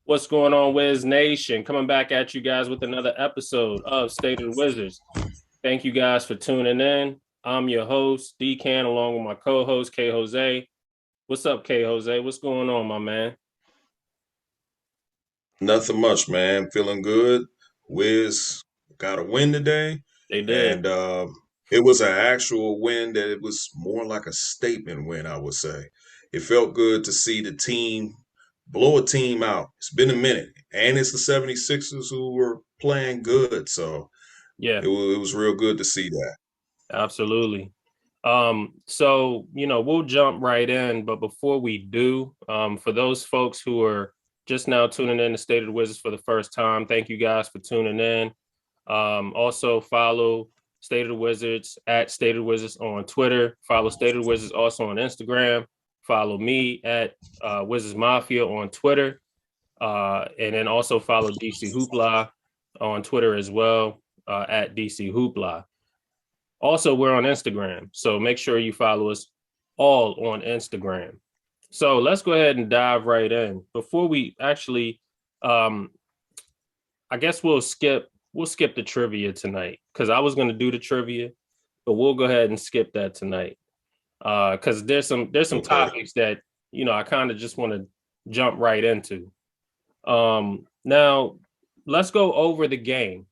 What's going on, Wiz Nation? Coming back at you guys with another episode of State of the Wizards. Thank you guys for tuning in. I'm your host, D-Can, along with my co-host, K. Jose. What's up, K. Jose? What's going on, my man? Nothing much, man. Feeling good. Wiz got a win today, They did. and it was an actual win that it was more like a statement win, I would say. It felt good to see the team blow a team out. It's been a minute, and it's the 76ers who were playing good, so Yeah, it was real good to see that. absolutely. We'll jump right in, but before we do, for those folks who are just now tuning in to State of the Wizards for the first time, thank you guys for tuning in. Also follow State of the Wizards at State of the Wizards on Twitter. Follow State of the Wizards also on Instagram. Follow me at Wizards Mafia on Twitter. And then also follow DC Hoopla on Twitter as well, at DC Hoopla. Also, we're on Instagram. So make sure you follow us all on Instagram. So let's go ahead and dive right in. Before we actually, um, I guess we'll skip the trivia tonight because I was going to do the trivia, but we'll go ahead and skip that tonight because there's some Okay. topics that I kind of just want to jump right into. Now let's go over the game.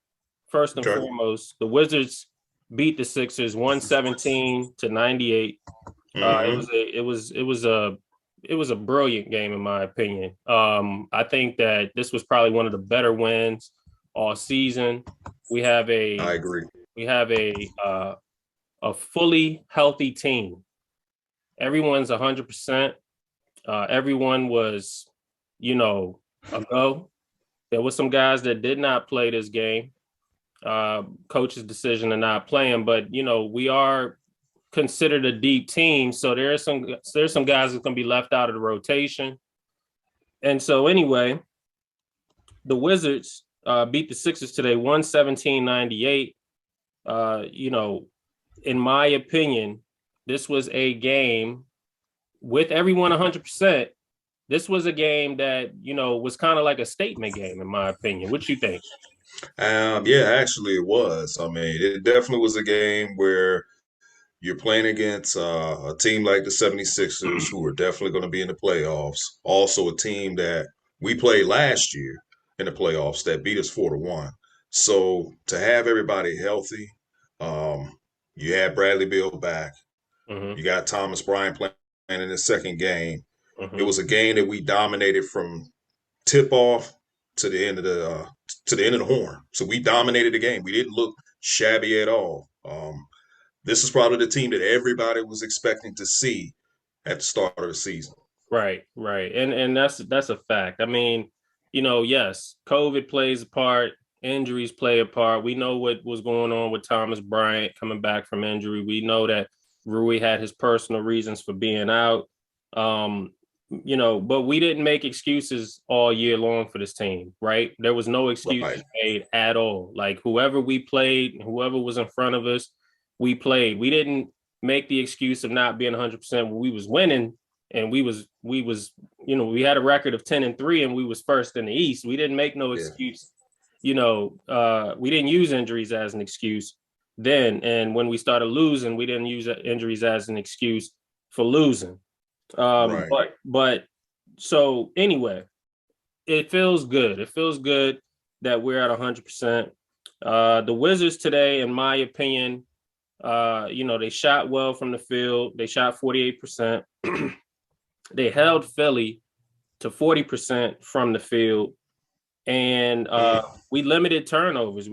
First and Okay. foremost, the Wizards beat the Sixers 117-98. Mm-hmm. It was a brilliant game in my opinion. I think that this was probably one of the better wins all season. We have I a agree. we have a fully healthy team. Everyone's 100%. Everyone was, you know, a go. There was some guys that did not play this game. Coach's decision to not play him, but we are considered a deep team, so there's some guys that's going to be left out of the rotation. And so anyway, the Wizards beat the Sixers today 117-98. In my opinion, this was a game with everyone 100%. This was a game that, was kind of like a statement game, in my opinion. What you think? Yeah, actually, it was. I mean, it definitely was a game where you're playing against a team like the 76ers, who are definitely going to be in the playoffs. Also, a team that we played last year in the playoffs that beat us 4-1. So to have everybody healthy, um, you had Bradley Beal back. Mm-hmm, You got Thomas Bryant playing in the second game. It mm-hmm. was a game that we dominated from tip off to the end of the horn. So we dominated the game. We didn't look shabby at all. This is probably the team that everybody was expecting to see at the start of the season. Right, right. And that's a fact. I mean, yes, COVID plays a part, injuries play a part. We know what was going on with Thomas Bryant coming back from injury. We know that Rui had his personal reasons for being out. Um, but we didn't make excuses all year long for this team, right? There was no Right. excuses made at all. Like whoever we played, whoever was in front of us, we played. We didn't make the excuse of not being 100% when we was winning and we had a record of 10-3 and we was first in the East. We didn't make no Yeah. excuse. We didn't use injuries as an excuse then. And when we started losing, we didn't use injuries as an excuse for losing. Um, Right. but but so anyway, it feels good. It feels good that we're at 100%. The Wizards today, in my opinion, they shot well from the field. They shot 48%. They held Philly to 40% from the field. And Mm, we limited turnovers.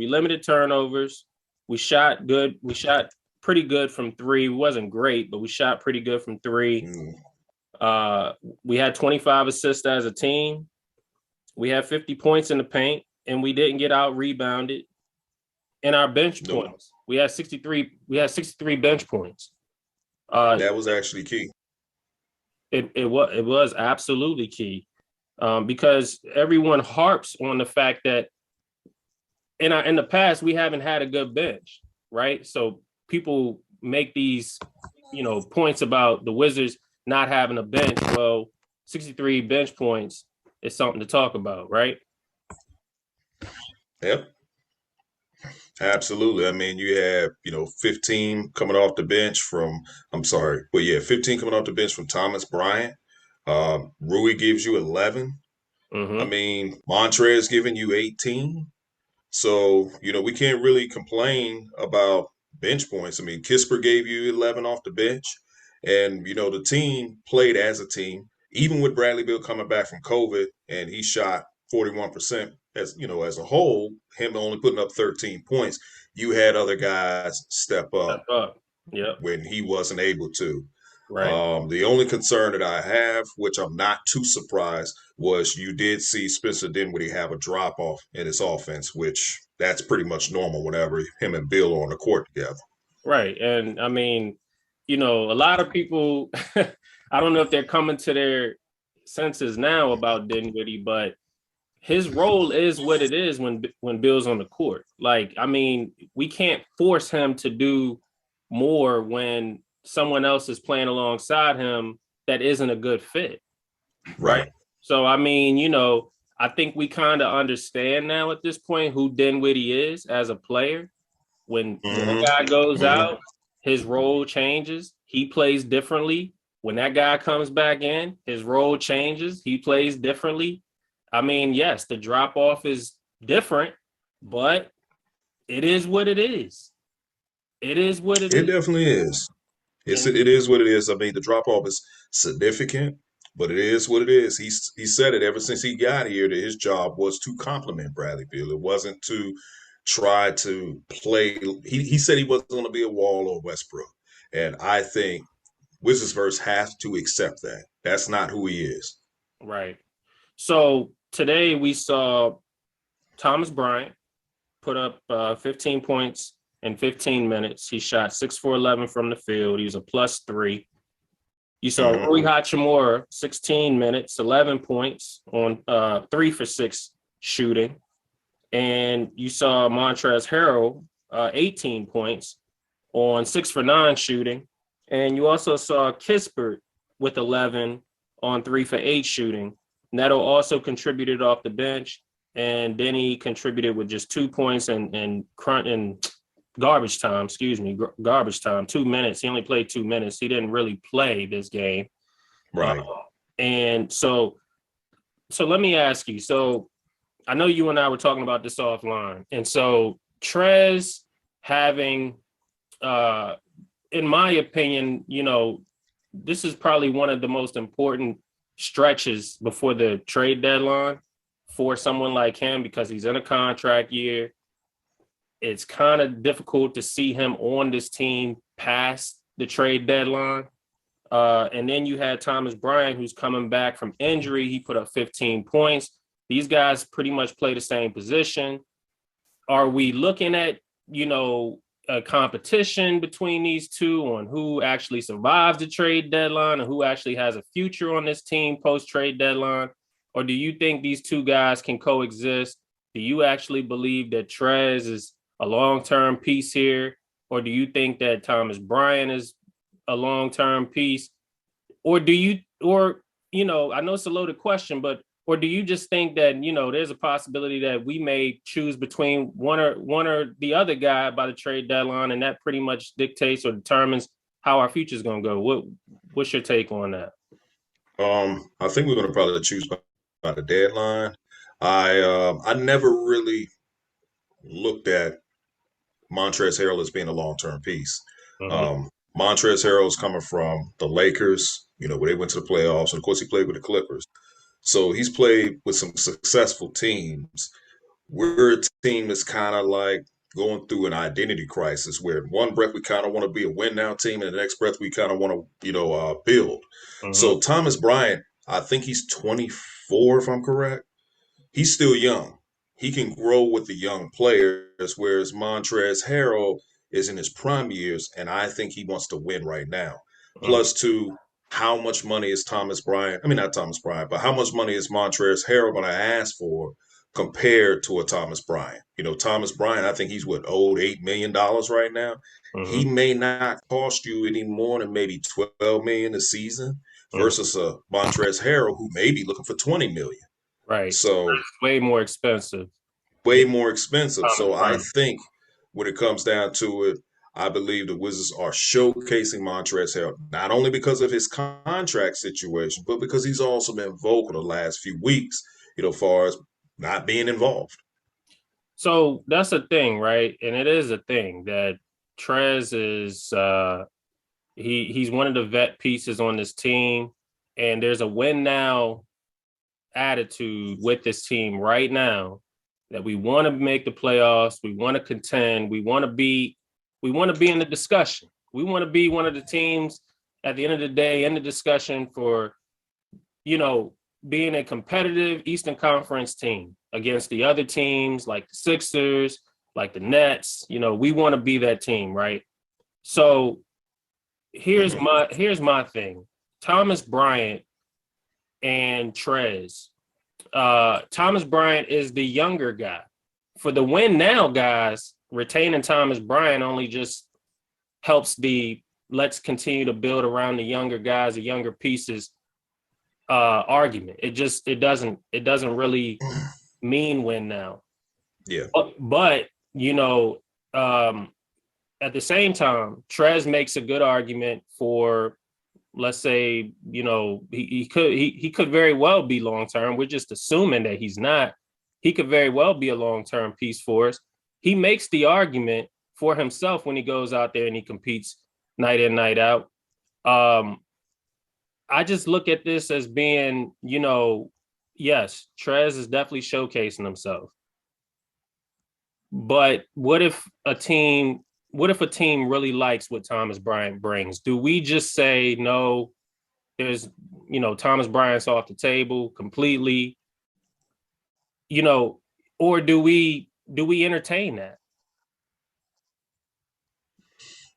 We shot good. We shot pretty good from three. We wasn't great, but we shot pretty good from three. mm. Uh, we had 25 assists as a team. We had 50 points in the paint, and we didn't get out rebounded. In our bench Nope. points, we had 63. We had 63 bench points. Uh, That was actually key. it was absolutely key, because everyone harps on the fact that in the past we haven't had a good bench, right? So people make these points about the Wizards not having a bench. Well, 63 bench points. it's something to talk about, right? Yep, absolutely. I mean, you have, 15 coming off the bench from, I'm sorry, but yeah, 15 coming off the bench from Thomas Bryant. Rui gives you 11. I Mm-hmm. mean, Montrez giving you 18. So, we can't really complain about bench points. I mean, Kisper gave you 11 off the bench. And, the team played as a team, even with Bradley Beal coming back from COVID and he shot 41% as a whole, him only putting up 13 points. You had other guys step up Step up. Yep. when he wasn't able to. Right. The only concern that I have, which I'm not too surprised, was you did see Spencer Dinwiddie have a drop off in his offense, which that's pretty much normal whenever him and Bill are on the court together. Right. And I mean, a lot of people, I don't know if they're coming to their senses now about Dinwiddie, but his role is what it is when Bill's on the court. Like, I mean, we can't force him to do more when someone else is playing alongside him that isn't a good fit, right? Right. So, I mean, I think we kind of understand now at this point who Dinwiddie is as a player. When a guy goes Hmm. out, his role changes. He plays differently. When that guy comes back in, his role changes. He plays differently. I mean, yes, the drop off is different, but it is what it is. It is what it It is. definitely is. And It is what it is. I mean, the drop off is significant, but it is what it is. He said it ever since he got here that his job was to compliment Bradley Beal. It wasn't to try to play. He said he wasn't going to be a Wall or Westbrook, and I think Wizardsverse has to accept that. That's not who he is. right. So today we saw Thomas Bryant put up 15 points in 15 minutes. He shot 6 for 11 from the field. He was a +3. You saw Hmm. Rui Hachimura, 16 minutes, 11 points on 3 for 6 shooting. And you saw Montrezl Harrell, 18 points on 6 for 9 shooting. And you also saw Kispert with 11 on 3 for 8 shooting. Neto also contributed off the bench. And then he contributed with just 2 points and garbage time, garbage time, 2 minutes. He only played 2 minutes. He didn't really play this game. Uh, Right. and so let me ask you. So I know you and I were talking about this offline. And so Trez having, uh, in my opinion, this is probably one of the most important stretches before the trade deadline for someone like him because he's in a contract year. It's kind of difficult to see him on this team past the trade deadline. And then you had Thomas Bryant, who's coming back from injury. He put up 15 points. These guys pretty much play the same position. Are we looking at, a competition between these two on who actually survives the trade deadline and who actually has a future on this team post trade deadline? Or do you think these two guys can coexist? Do you actually believe that Trez is a long-term piece here? Or do you think that Thomas Bryant is a long-term piece? Or I know it's a loaded question, but or do you just think that there's a possibility that we may choose between one or the other guy by the trade deadline, and that pretty much dictates or determines how our future is going to go? What's your take on that? I think we're going to probably choose by the deadline. I never really looked at Montrezl Harrell as being a long term piece. Mm-hmm. Montrezl Harrell is coming from the Lakers, where they went to the playoffs, and of course he played with the Clippers. So he's played with some successful teams. We're a team that's kind of like going through an identity crisis where in one breath we kind of want to be a win now team, and the next breath we kind of want to, build. Mm-hmm. So Thomas Bryant, I think he's 24, if I'm correct. He's still young. He can grow with the young players, whereas Montrezl Harrell is in his prime years, and I think he wants to win right now. Mm-hmm. Plus, to how much money is Thomas Bryant? I mean, not Thomas Bryant, but how much money is Montrezl Harrell going to ask for compared to a Thomas Bryant? Thomas Bryant, I think he's what owed $8 million right now. He Mm-hmm. may not cost you any more than maybe 12 million a season Mm-hmm. versus a Montrezl Harrell who may be looking for 20 million. Right. So Way more expensive way than more expensive. Thomas So I Bryant. think when it comes down to it, I believe the Wizards are showcasing Montrezl Harrell not only because of his contract situation, but because he's also been vocal the last few weeks, far as not being involved. So that's a thing, right? And it is a thing that Trez is he's one of the vet pieces on this team, and there's a win now attitude with this team right now that we want to make the playoffs, we want to contend, we want to be in the discussion. We want to be one of the teams at the end of the day in the discussion for, you know, being a competitive Eastern Conference team against the other teams like the Sixers, like the Nets. We want to be that team, right? So here's my thing. Thomas Bryant and Trez. Thomas Bryant is the younger guy. For the win now, guys, retaining Thomas Bryant only just helps the let's continue to build around the younger guys, the younger pieces argument. It doesn't really mean win now. Yeah. But um, at the same time, Trez makes a good argument for, let's say, he could very well be long term. We're just assuming that he's not. He could very well be a long term piece for us. He makes the argument for himself when he goes out there and he competes night in, night out. I just look at this as being, yes, Trez is definitely showcasing himself. But what if a team really likes what Thomas Bryant brings? Do we just say no? There's, Thomas Bryant's off the table completely, you know, or do we entertain that?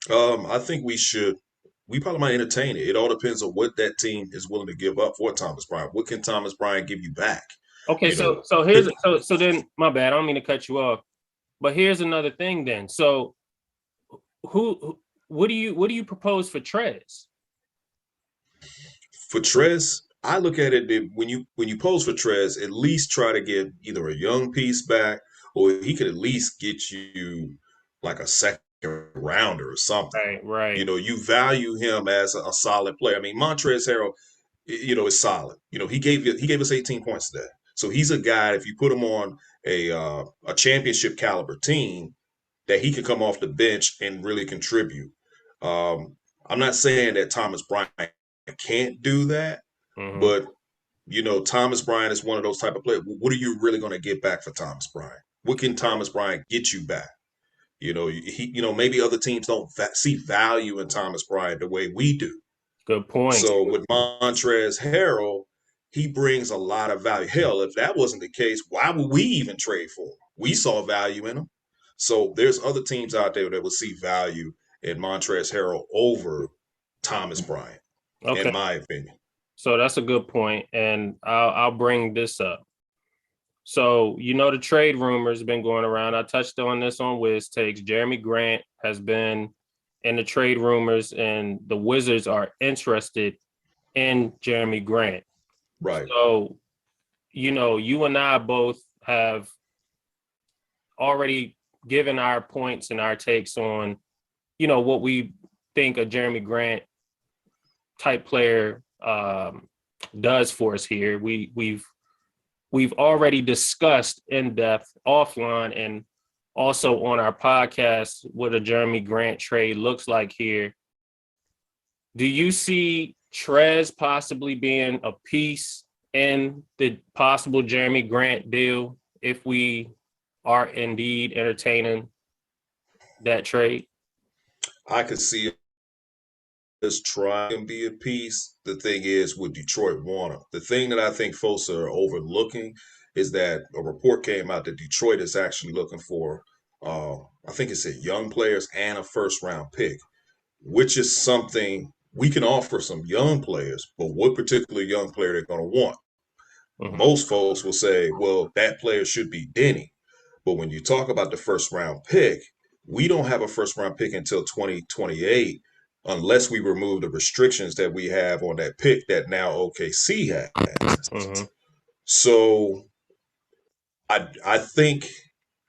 I think we probably might entertain it. It all depends on what that team is willing to give up for Thomas Bryant. What can Thomas Bryant give you back? Okay, You so know, so here's so then my bad. I don't mean to cut you off, but here's another thing then. So what do you propose for Trez? for Trez, I look at it that when you pose for Trez, at least try to get either a young piece back, or he could at least get you like a second rounder or something. Right, right. You value him as a solid player. I mean, Montrezl Harrell, is solid. He gave us 18 points today. So he's a guy. If you put him on a championship caliber team, that he could come off the bench and really contribute. I'm not saying that Thomas Bryant can't do that, Mm-hmm. but Thomas Bryant is one of those type of players. What are you really going to get back for Thomas Bryant? What can Right. Thomas Bryant get you back? Maybe other teams don't see value in Thomas Bryant the way we do. Good point. So with Montrezl Harrell, he brings a lot of value. Hell, if that wasn't the case, why would we even trade for him? We saw value in him. So there's other teams out there that would see value in Montrezl Harrell over Thomas Bryant, in Okay, my opinion. so that's a good point, and I'll bring this up. So, the trade rumors have been going around. I touched on this on Wiz Takes. Jeremy Grant has been in the trade rumors, and the Wizards are interested in Jeremy Grant. Right. So, you and I both have already given our points and our takes on, what we think a Jeremy Grant type player does for us here. We've already discussed in depth offline and also on our podcast what a Jeremy Grant trade looks like here. Do you see Trez possibly being a piece in the possible Jeremy Grant deal if we are indeed entertaining that trade? I could see us try and be a piece. The thing is, with Detroit Warner, the thing that I think folks are overlooking is that a report came out that Detroit is actually looking for, I think it said young players and a first round pick, which is something we can offer some young players, but what particular young player they're going to want? Mm-hmm. Most folks will say, well, that player should be Denny. But when you talk about the first round pick, we don't have a first round pick until 2028 unless we remove the restrictions that we have on that pick that now OKC has. Mm-hmm. So I think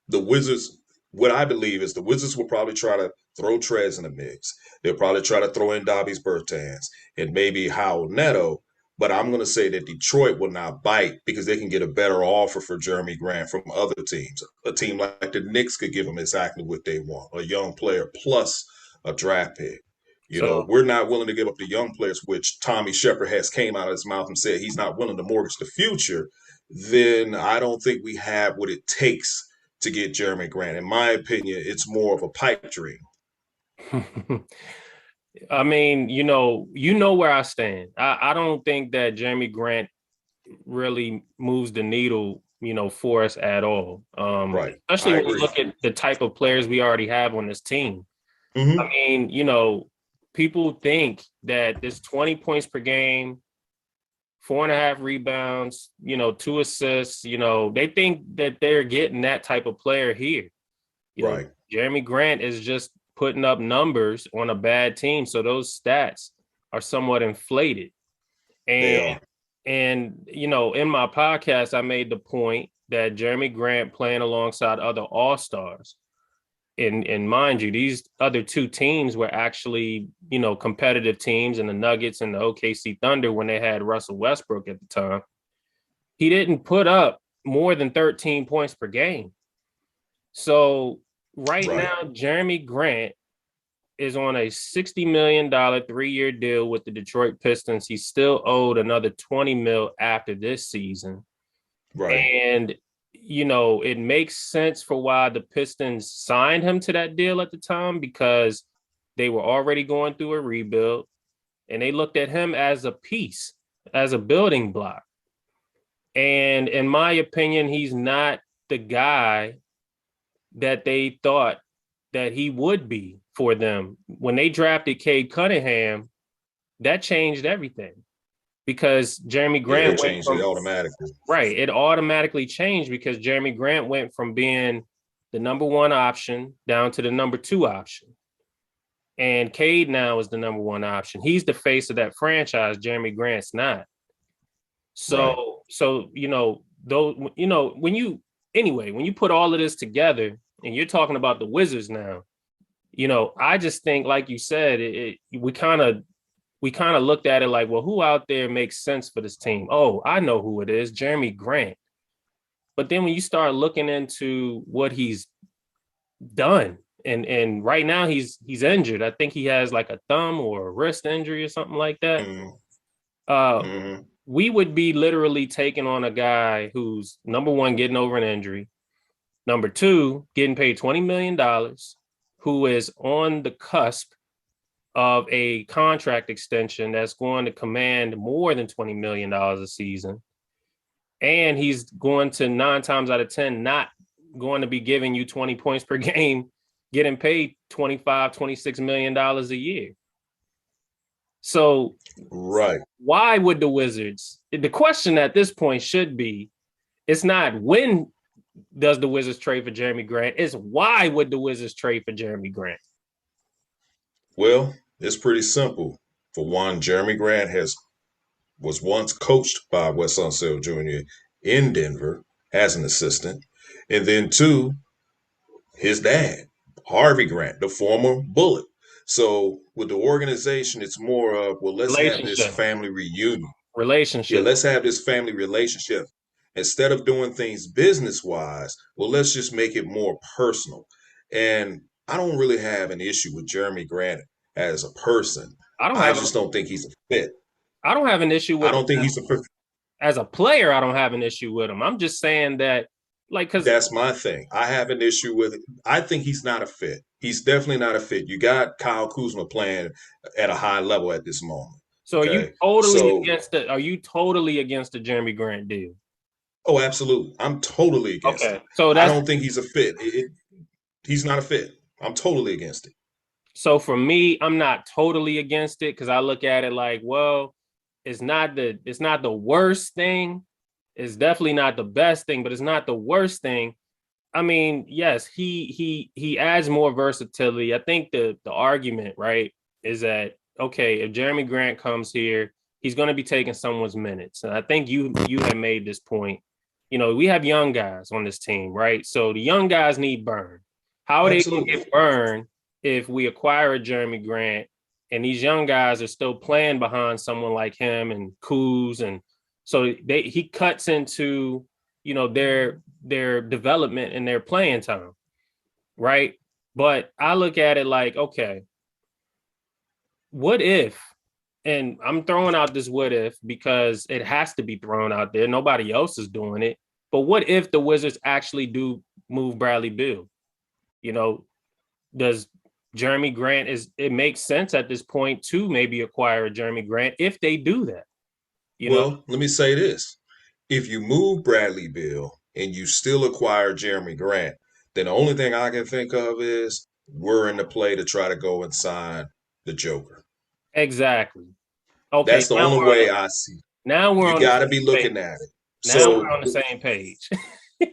the Wizards, what I believe is the Wizards will probably try to throw Trez in the mix. They'll probably try to throw in Dobby's Bertans and maybe Howell Neto. But I'm going to say that Detroit will not bite because they can get a better offer for Jeremy Grant from other teams. A team like the Knicks could give them exactly what they want, a young player plus a draft pick. You know, So we're not willing to give up the young players, which Tommy Shepard has came out of his mouth and said he's not willing to mortgage the future. Then I don't think we have what it takes to get Jeremy Grant. In my opinion, it's more of a pipe dream. I mean, where I stand. I don't think that Jeremy Grant really moves the needle, for us at all. Right. Especially I when you agree. look at the type of players we already have on this team. I Mm-hmm. mean, people think that this 20 points per game, 4.5 rebounds, 2 assists, they think that they're getting that type of player here. Right. Jeremy Grant is just putting up numbers on a bad team. So those stats are somewhat inflated. They And are. in my podcast, I made the point that Jeremy Grant playing alongside other all-stars. And mind you, these other two teams were actually, competitive teams, in the Nuggets and the OKC Thunder when they had Russell Westbrook at the time. He didn't put up more than 13 points per game. So right Right. now, Jeremy Grant is on a $60 million 3-year deal with the Detroit Pistons. He's still owed another 20 mil after this season. Right. And, it makes sense for why the Pistons signed him to that deal at the time, because they were already going through a rebuild and they looked at him as a piece, as a building block. And in my opinion, he's not the guy that they thought that he would be for them. When they drafted Cade Cunningham, that changed everything, because Jeremy Yeah, Grant it went changed it from automatically. right. It automatically changed because Jeremy Grant went from being the number one option down to the number two option. And Cade now is the number one option. He's the face of that franchise. Jeremy Grant's not. Right. So though, when you put all of this together and you're talking about the Wizards now, I just think, like you said, we kind of looked at it like, well, who out there makes sense for this team? Oh, I know who it is, Jeremy Grant. But then when you start looking into what he's done, and right now he's injured. I think he has like a thumb or a wrist injury or something like that. Mm-hmm. Uh, Mm-hmm. we would be literally taking on a guy who's, number one, getting over an injury, number two, getting paid $20 million, who is on the cusp of a contract extension that's going to command more than $20 million a season. And he's going to, 9 times out of 10, not going to be giving you 20 points per game, getting paid $25, $26 million a year. So Right. why would the Wizards, the question at this point should be, it's not when does the Wizards trade for Jeremy Grant, it's why would the Wizards trade for Jeremy Grant? Well, it's pretty simple. For one, Jeremy Grant has was once coached by Wes Unseld Jr. in Denver as an assistant. And then two, his dad, Harvey Grant, the former Bullet. So with the organization, it's more of, well, let's have this Relationship. family reunion. Yeah, Relationship. let's have this family relationship. Instead of doing things business wise, well, let's just make it more personal. And I don't really have an issue with Jeremy Grant as a person. I don't I have just don't think he's a fit. I don't have an issue I with him don't think he's a fit. as a player. I don't have an issue with him. I'm just saying that, like, because That's my thing. I have an issue with it. I think he's not a fit. He's definitely not a fit. You got Kyle Kuzma playing at a high level at this moment. so Okay. So, are you totally against the Jeremy Grant deal? oh, absolutely. I'm totally against it. Okay. So I that's don't think he's a fit. He's not a fit. I'm totally against it. so for me, I'm not totally against it, because I look at it like, well, it's not the worst thing. It's definitely not the best thing, but it's not the worst thing. I mean, yes, he adds more versatility. I think the argument, right, is that, okay, if Jeremy Grant comes here, he's going to be taking someone's minutes. And I think you have made this point. You know, we have young guys on this team, right? So the young guys need burn. How are they going to Absolutely. get burned if we acquire a Jeremy Grant and these young guys are still playing behind someone like him and Kuz, and so he cuts into, you know, their development and their playing time, right? But I look at it like, okay, what if, and I'm throwing out this what if because it has to be thrown out there. Nobody else is doing it. But what if the Wizards actually do move Bradley Beal? You know, does Jeremy Grant it makes sense at this point to maybe acquire a Jeremy Grant if they do that, you know? Well, let me say this. If you move Bradley Beal and you still acquire Jeremy Grant, then the only thing I can think of is we're in the play to try to go and sign the Joker. Exactly. Okay, That's the only way I see. now we're You on the got same to be page. looking at it. Now we're So on the same page.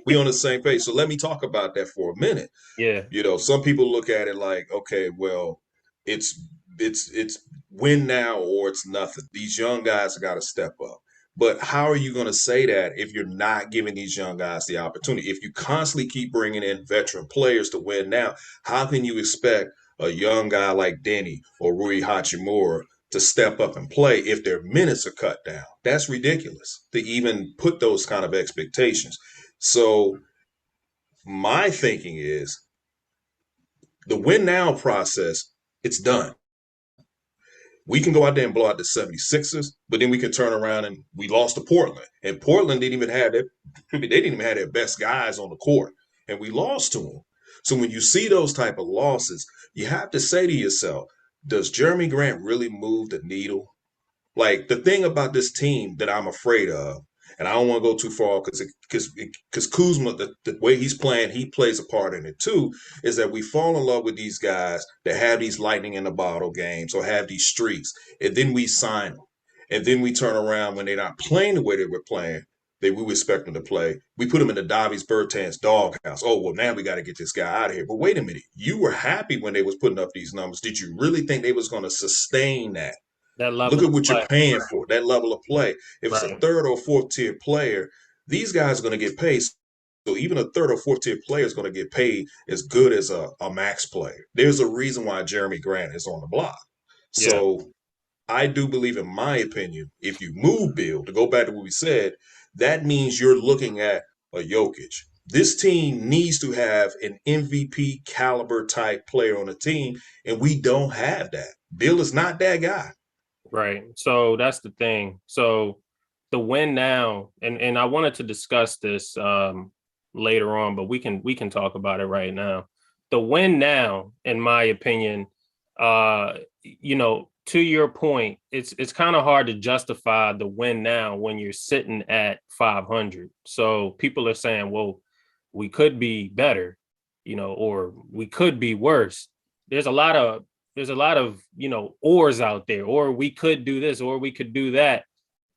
we on the same page. So let me talk about that for a minute. Yeah, You know, some people look at it like, okay, well, it's it's win now or it's nothing. These young guys got to step up. But how are you going to say that if you're not giving these young guys the opportunity? If you constantly keep bringing in veteran players to win now, how can you expect a young guy like Denny or Rui Hachimura to step up and play if their minutes are cut down? That's ridiculous to even put those kind of expectations. So my thinking is the win now process, it's done. We can go out there and blow out the 76ers, but then we can turn around and we lost to Portland. And Portland didn't even have they didn't even have their best guys on the court. And we lost to them. So when you see those type of losses, you have to say to yourself, does Jeremy Grant really move the needle? Like the thing about this team that I'm afraid of, and I don't want to go too far because Kuzma, the way he's playing, he plays a part in it too, is that we fall in love with these guys that have these lightning in the bottle games or have these streaks, and then we sign them. And then we turn around when they're not playing the way they were playing, they we expect them to play. We put them in the Davies Bertans doghouse. Oh, well, now we got to get this guy out of here. But wait a minute. You were happy when they was putting up these numbers. Did you really think they was going to sustain that? that Look level at of what you're play. paying for, that level of play. If it's a Right. third or fourth tier player, these guys are going to get paid. So even a third or fourth tier player is going to get paid as good as a max player. There's a reason why Jeremy Grant is on the block. Yeah. So I do believe, in my opinion, if you move Bill, to go back to what we said, that means you're looking at a Jokic. This team needs to have an MVP caliber type player on the team, and we don't have that. Bill is not that guy. Right. So that's the thing. So the win now, and I wanted to discuss this later on, but we can talk about it right now. The win now, in my opinion, you know, to your point, it's kind of hard to justify the win now when you're sitting at 500. So people are saying, well, we could be better, you know, or we could be worse. There's a lot of you know, ors out there, or we could do this or we could do that.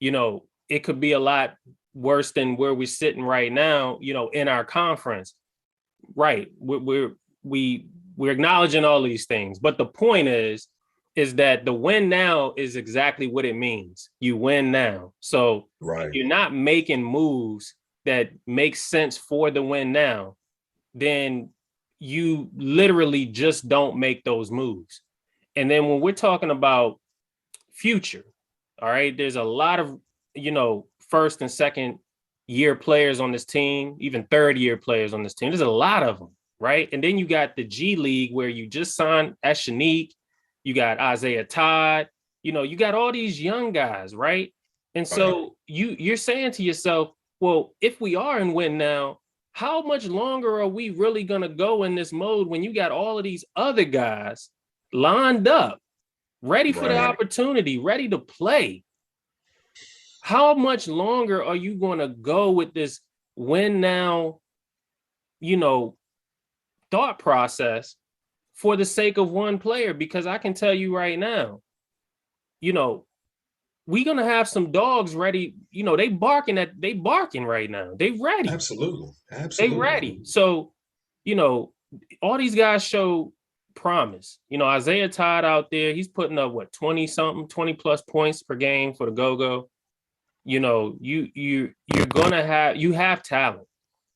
You know, it could be a lot worse than where we're sitting right now, you know, in our conference. Right. We're acknowledging all these things, but the point is that the win now is exactly what it means. You win now. So if Right. you're not making moves that make sense for the win now, then you literally just don't make those moves. And then when we're talking about future, all right, there's a lot of, you know, first and second year players on this team, even third year players on this team. There's a lot of them, right? And then you got the G League where you just signed Eshanique, you got Isaiah Todd, you know, you got all these young guys, right? And Right. so you're saying to yourself, well, if we are in win now, how much longer are we really gonna go in this mode when you got all of these other guys lined up, ready for the Right. opportunity, ready to play? How much longer are you going to go with this win now, you know, thought process for the sake of one player? Because I can tell you right now, you know, we're going to have some dogs ready. You know, they barking right now. They ready. Absolutely. They Absolutely. ready. So, you know, all these guys show promise. Isaiah Todd out there, he's putting up what 20 something, 20 plus points per game for the go-go. You're gonna have talent.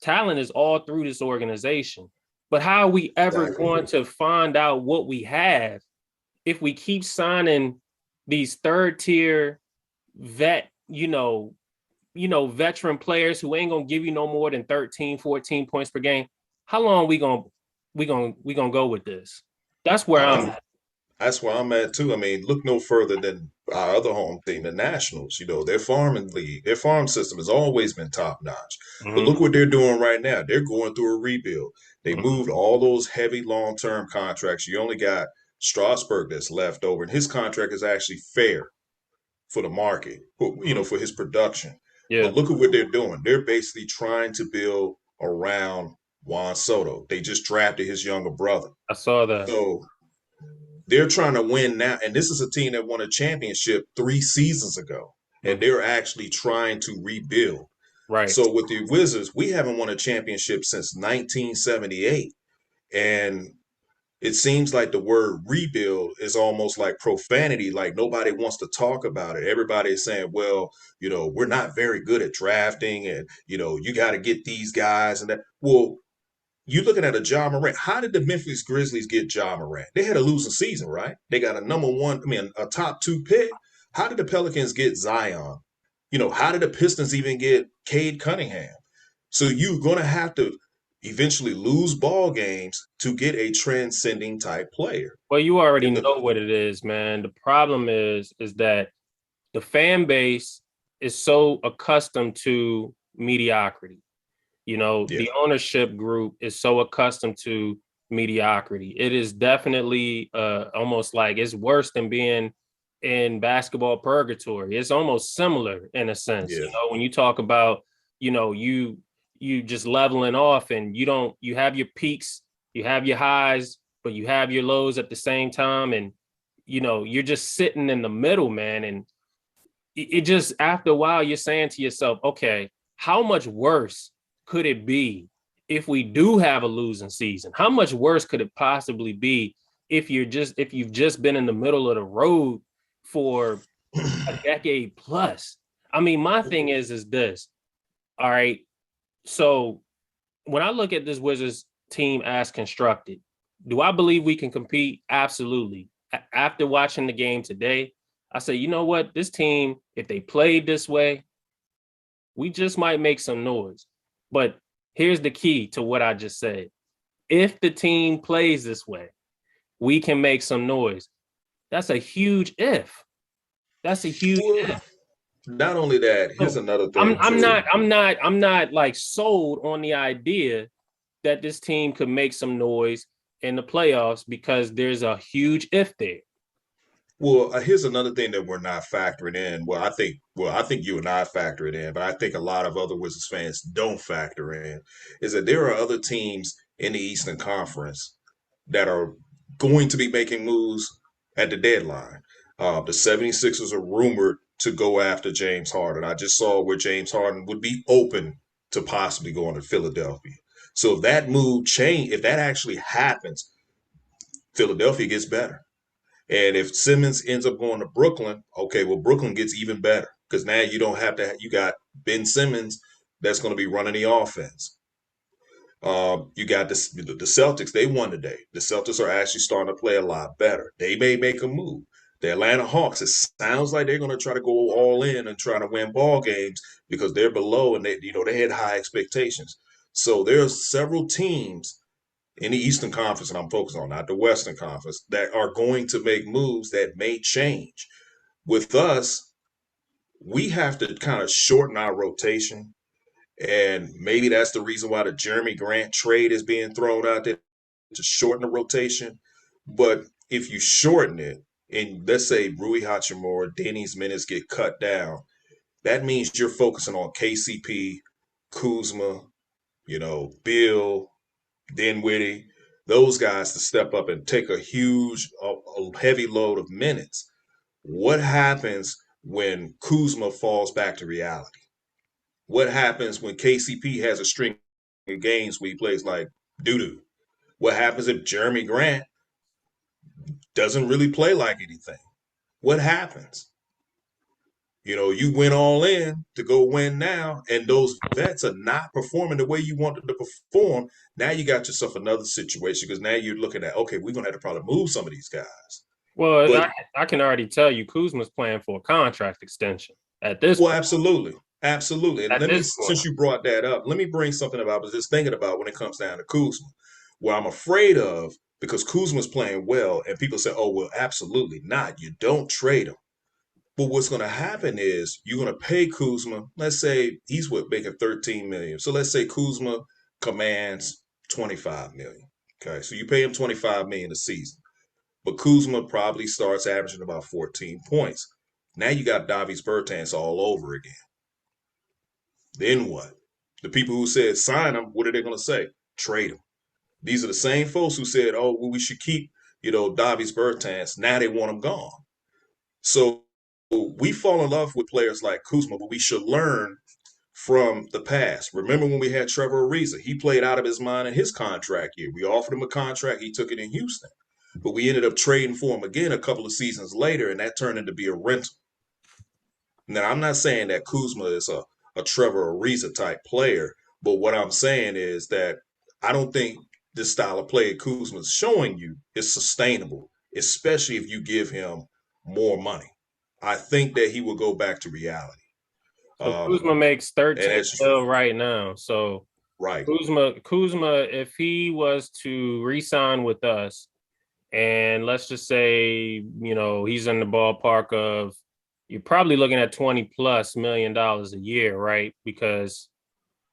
Talent is all through this organization. But how are we ever Exactly. going to find out what we have if we keep signing these third tier vet, veteran players who ain't gonna give you no more than 13, 14 points per game? How long we gonna go with this? That's where I'm Um, at. that's where I'm at too. I mean, look no further than our other home team, the Nationals. You know, their farming league, their farm system has always been top notch. But Mhm, look what they're doing right now. They're going through a rebuild. They mhm. moved all those heavy long term contracts. You only got Strasburg that's left over, and his contract is actually fair for the market, for his production. Yeah, But look at what they're doing. They're basically trying to build around Juan Soto. They just drafted his younger brother. I saw that. So they're trying to win now. And this is a team that won a championship 3 seasons ago. And Mhm. they're actually trying to rebuild. Right. So with the Wizards, we haven't won a championship since 1978. And it seems like the word rebuild is almost like profanity, like nobody wants to talk about it. Everybody is saying, well, we're not very good at drafting and, you got to get these guys and that. Well, you looking at a Ja Morant. How did the Memphis Grizzlies get Ja Morant? They had a losing season, right? They got a number one, a top two pick. How did the Pelicans get Zion? How did the Pistons even get Cade Cunningham? So you're going to have to eventually lose ball games to get a transcending type player. Well, you already And the, know what it is, man. The problem is that the fan base is so accustomed to mediocrity. yeah, The ownership group is so accustomed to mediocrity. It is definitely almost like it's worse than being in basketball purgatory. It's almost similar in a sense. yeah. When you talk about, you just leveling off and you have your peaks, you have your highs, but you have your lows at the same time. And, you're just sitting in the middle, man. And it just after a while you're saying to yourself, okay, how much worse could it be if we do have a losing season? How much worse could it possibly be if you've just been in the middle of the road for a decade plus? I mean, my thing is this. All right. So when I look at this Wizards team as constructed, do I believe we can compete? Absolutely. After watching the game today, I say, you know what? This team, if they played this way, we just might make some noise. But here's the key to what I just said. If the team plays this way, we can make some noise. That's a huge if. That's a huge Well, if. not only that, here's So another I'm thing I'm not too. I'm not I'm not like sold on the idea that this team could make some noise in the playoffs because there's a huge if there. Well, here's another thing that we're not factoring in. Well, I think you and I factor it in, but I think a lot of other Wizards fans don't factor in, is that there are other teams in the Eastern Conference that are going to be making moves at the deadline. The 76ers are rumored to go after James Harden. I just saw where James Harden would be open to possibly going to Philadelphia. So if that actually happens, Philadelphia gets better. And if Simmons ends up going to Brooklyn, okay, well, Brooklyn gets even better because now you don't have to, you got Ben Simmons that's going to be running the offense. You got the Celtics, they won today. The Celtics are actually starting to play a lot better. They may make a move. The Atlanta Hawks, it sounds like they're going to try to go all in and try to win ball games because they're below and they had high expectations. So there are several teams in the Eastern Conference, and I'm focused on not the Western Conference, that are going to make moves that may change. With us, we have to kind of shorten our rotation. And maybe that's the reason why the Jeremy Grant trade is being thrown out there to shorten the rotation. But if you shorten it, and let's say Rui Hachimura, Denny's minutes get cut down, that means you're focusing on KCP, Kuzma, Bill, Dinwiddie, those guys to step up and take a heavy load of minutes. What happens when Kuzma falls back to reality? What happens when KCP has a string of games where he plays like doo doo? What happens if Jeremy Grant doesn't really play like anything. What happens? You went all in to go win now, and those vets are not performing the way you wanted to perform. Now you got yourself another situation because now you're looking at, okay, we're going to have to probably move some of these guys. Well, But, I can already tell you Kuzma's playing for a contract extension at this well, point. absolutely. Absolutely. And At let me, this point. since you brought that up, let me bring something up I was just thinking about when it comes down to Kuzma. What I'm afraid of, because Kuzma's playing well, and people say, oh, well, absolutely not. You don't trade him. But what's going to happen is you're going to pay Kuzma. Let's say he's making 13 million. So let's say Kuzma commands 25 million. Okay, so you pay him 25 million a season, but Kuzma probably starts averaging about 14 points. Now you got Davis Bertans all over again. Then what? The people who said sign him, what are they going to say? Trade him. These are the same folks who said, oh, well, we should keep, Davis Bertans. Now they want him gone. So we fall in love with players like Kuzma, but we should learn from the past. Remember when we had Trevor Ariza? He played out of his mind in his contract year. We offered him a contract. He took it in Houston. But we ended up trading for him again a couple of seasons later, and that turned into be a rental. Now, I'm not saying that Kuzma is a Trevor Ariza type player, but what I'm saying is that I don't think this style of play Kuzma is showing you is sustainable, especially if you give him more money. I think that he will go back to reality. So Um, Kuzma makes and 13 that's just mil right now. So right. Kuzma, if he was to re-sign with us, and let's just say, he's in the ballpark of, you're probably looking at 20 plus $1 million a year, right? Because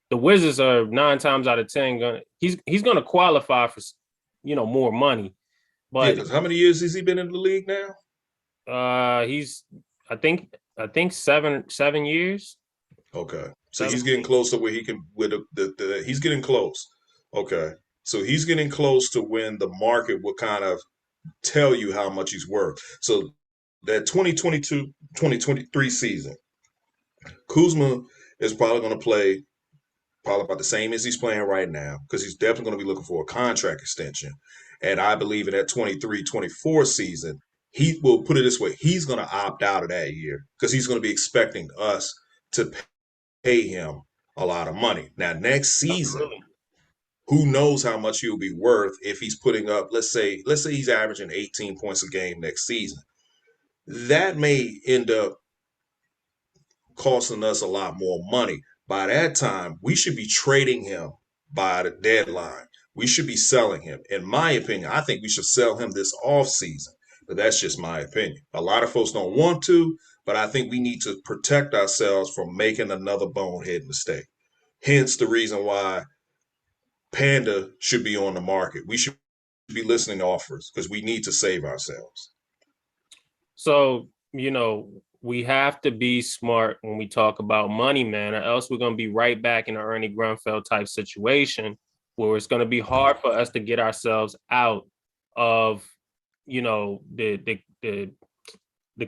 the Wizards are 9 times out of 10 he's gonna qualify for more money. Yeah, But because how many years has he been in the league now? he's I think 7 years. Okay. So Seven. he's getting close to where he can with he's getting close. Okay. So he's getting close to when the market will kind of tell you how much he's worth. So that 2022-2023 season, Kuzma is probably going to play probably about the same as he's playing right now because he's definitely going to be looking for a contract extension. And I believe in that 23-24 season, he will put it this way, he's going to opt out of that year because he's going to be expecting us to pay him a lot of money. Now, next season, Absolutely. who knows how much he'll be worth if he's putting up, let's say he's averaging 18 points a game next season. That may end up costing us a lot more money. By that time, we should be trading him by the deadline. We should be selling him. In my opinion, I think we should sell him this off season. But that's just my opinion. A lot of folks don't want to, but I think we need to protect ourselves from making another bonehead mistake. Hence the reason why Panda should be on the market. We should be listening to offers because we need to save ourselves. So, we have to be smart when we talk about money, man, or else we're going to be right back in an Ernie Grunfeld type situation where it's going to be hard for us to get ourselves out of, the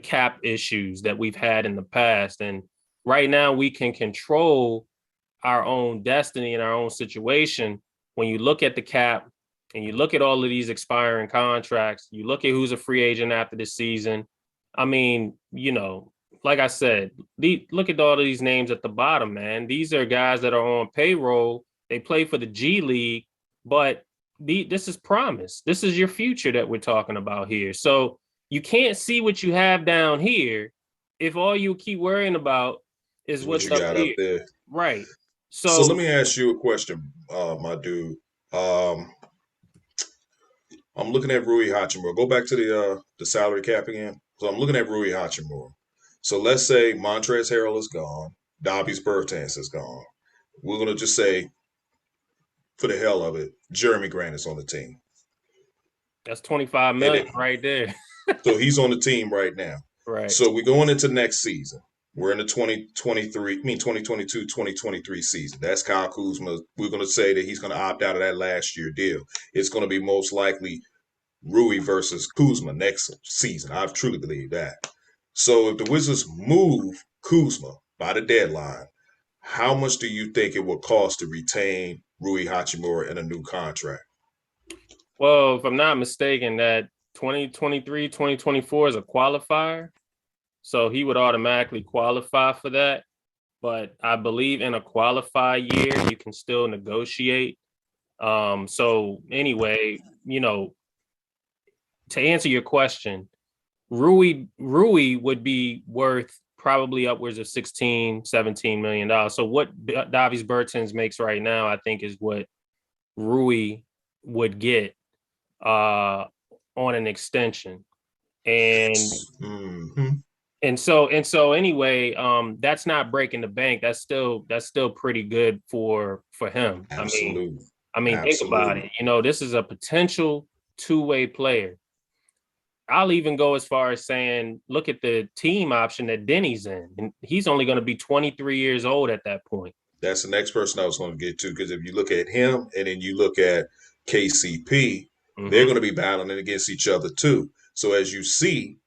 cap issues that we've had in the past. And right now we can control our own destiny and our own situation. When you look at the cap and you look at all of these expiring contracts, you look at who's a free agent after this season. I mean, like I said, look at all of these names at the bottom, man. These are guys that are on payroll. They play for the G League, but this is promise. This is your future that we're talking about here. So you can't see what you have down here if all you keep worrying about is Is what what's you up got up here. there. Right. So So let me ask you a question, my dude. Um, I'm looking at Rui Hachimura. Go back to the salary cap again. So I'm looking at Rui Hachimura. So let's say Montrezl Harrell is gone, Davis Bertans is gone. We're gonna just say, for the hell of it, Jeremy Grant is on the team, that's 25 and million right there. so he's on the team right now. Right. So we're going into next season. We're in the 2023, 2022, 2023 season. That's Kyle Kuzma. We're going to say that he's going to opt out of that last year deal. It's going to be most likely Rui versus Kuzma next season. I truly believe that. So if the Wizards move Kuzma by the deadline, how much do you think it will cost to retain Rui Hachimura in a new contract? Well, if I'm not mistaken, that 2023, 2024 is a qualifier. So he would automatically qualify for that. But I believe in a qualified year, you can still negotiate. So anyway, to answer your question, Rui would be worth probably upwards of 16, $17 million. So what Davies Bertans makes right now, I think, is what Rui would get on an extension. And Mhm. and so anyway, that's not breaking the bank. That's still pretty good for him. Absolutely. I mean, think about Absolutely. it. This is a potential two-way player. I'll even go as far as saying, look at the team option that Denny's in, and he's only going to be 23 years old at that point. That's the next person I was going to get to, because if you look at him and then you look at KCP, they're Mm-hmm. going to be battling against each other too. So as you see,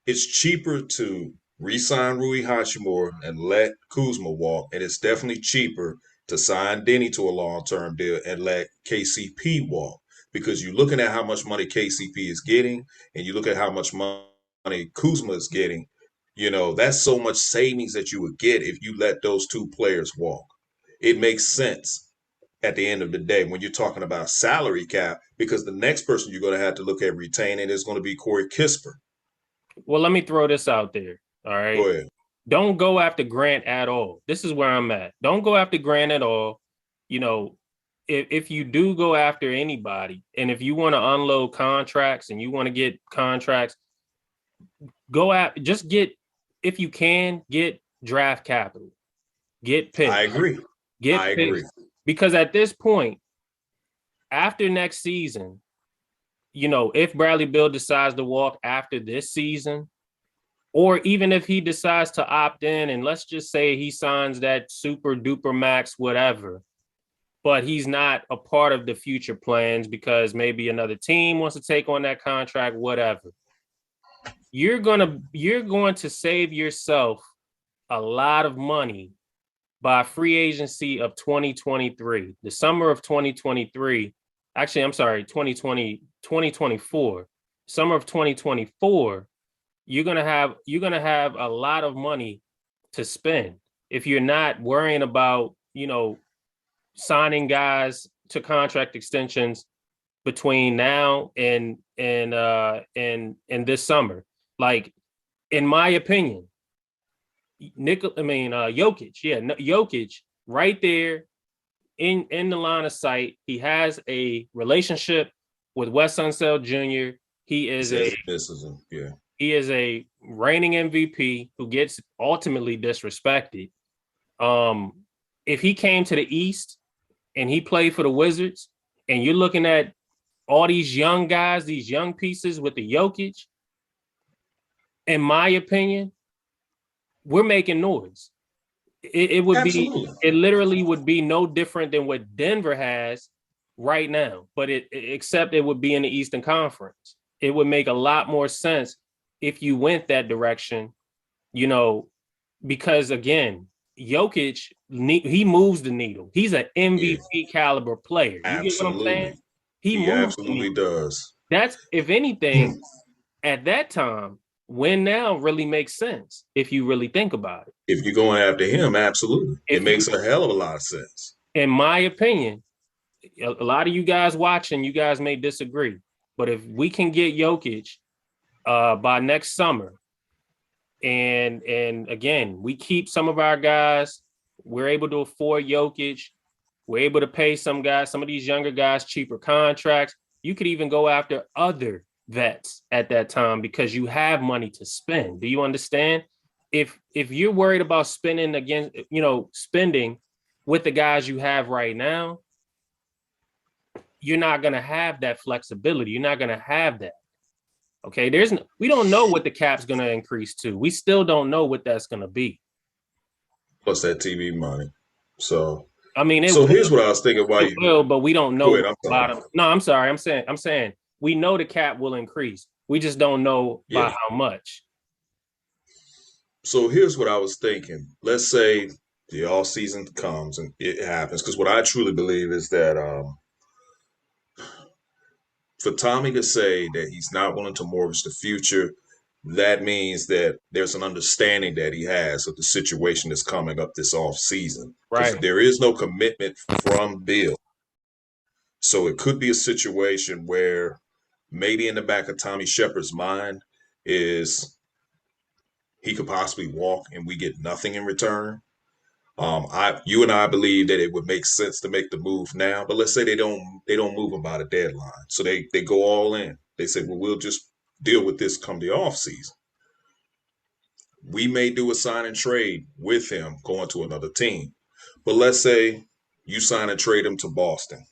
it's cheaper to re-sign Rui Hachimura and let Kuzma walk, and it's definitely cheaper to sign Denny to a long-term deal and let KCP walk, because you're looking at how much money KCP is getting, and you look at how much money Kuzma is getting. That's so much savings that you would get if you let those two players walk. It makes sense at the end of the day when you're talking about salary cap, because the next person you're going to have to look at retaining is going to be Corey Kisper. Well, let me throw this out there. All Go right. ahead. Don't go after Grant at all. This is where I'm at. Don't go after Grant at all. You know, if you do go after anybody, and if you want to unload contracts and you want to get contracts, go at just get, if you can, get draft capital, get I picks, agree. I get agree. picks. Because at this point, after next season, if Bradley Beal decides to walk after this season, or even if he decides to opt in, and let's just say he signs that super duper max, whatever, but he's not a part of the future plans because maybe another team wants to take on that contract, whatever. You're going to save yourself a lot of money by free agency of 2023, the summer of 2023. Actually, I'm sorry, 2024, summer of 2024. You're gonna have a lot of money to spend if you're not worrying about signing guys to contract extensions between now and this summer. Like, in my opinion, Jokic, yeah, Jokic, right there in the line of sight. He has a relationship with Wes Unseld Jr. He He is a says this is him. Yeah. he is a reigning MVP who gets ultimately disrespected. Um, if he came to the East and he played for the Wizards, and you're looking at all these young guys, these young pieces with the Jokic, in my opinion, we're making noise. Absolutely. It literally would be no different than what Denver has right now, but except it would be in the Eastern Conference. It would make a lot more sense if you went that direction, you know, because again, Jokic, he moves the needle. He's an Yeah. MVP caliber player. You get what I'm saying? Absolutely. He He moves the absolutely needle. does. That's, if anything, at that time, win now really makes sense if you really think about it. If you're going after him, absolutely. It If makes you, a hell of a lot of sense. in my opinion, a lot of you guys watching, you guys may disagree, but if we can get Jokic by next summer, and again, we keep some of our guys, we're able to afford Jokic, we're able to pay some guys, some of these younger guys, cheaper contracts. You could even go after other vets at that time because you have money to spend. Do you understand? If you're worried about spending against, spending with the guys you have right now, you're not going to have that flexibility. You're not going to have that. Okay. We don't know what the cap's going to increase to. We still don't know what that's going to be. Plus that TV money. So, I mean, it so will, here's what I was thinking. Why it you will, but we don't go know ahead? I'm a sorry. lot of, no, I'm sorry. I'm saying we know the cap will increase. We just don't know by Yeah. how much. So here's what I was thinking. Let's say the off season comes and it happens, because what I truly believe is that For Tommy to say that he's not willing to mortgage the future, that means that there's an understanding that he has of the situation that's coming up this off season. Because Right. there is no commitment from Bill. So it could be a situation where maybe in the back of Tommy Shepard's mind is he could possibly walk and we get nothing in return. You and I believe that it would make sense to make the move now, but let's say they don't move him by the deadline, so they go all in. They say, well, we'll just deal with this come the off season. We may do a sign and trade with him going to another team, but let's say you sign and trade him to Boston.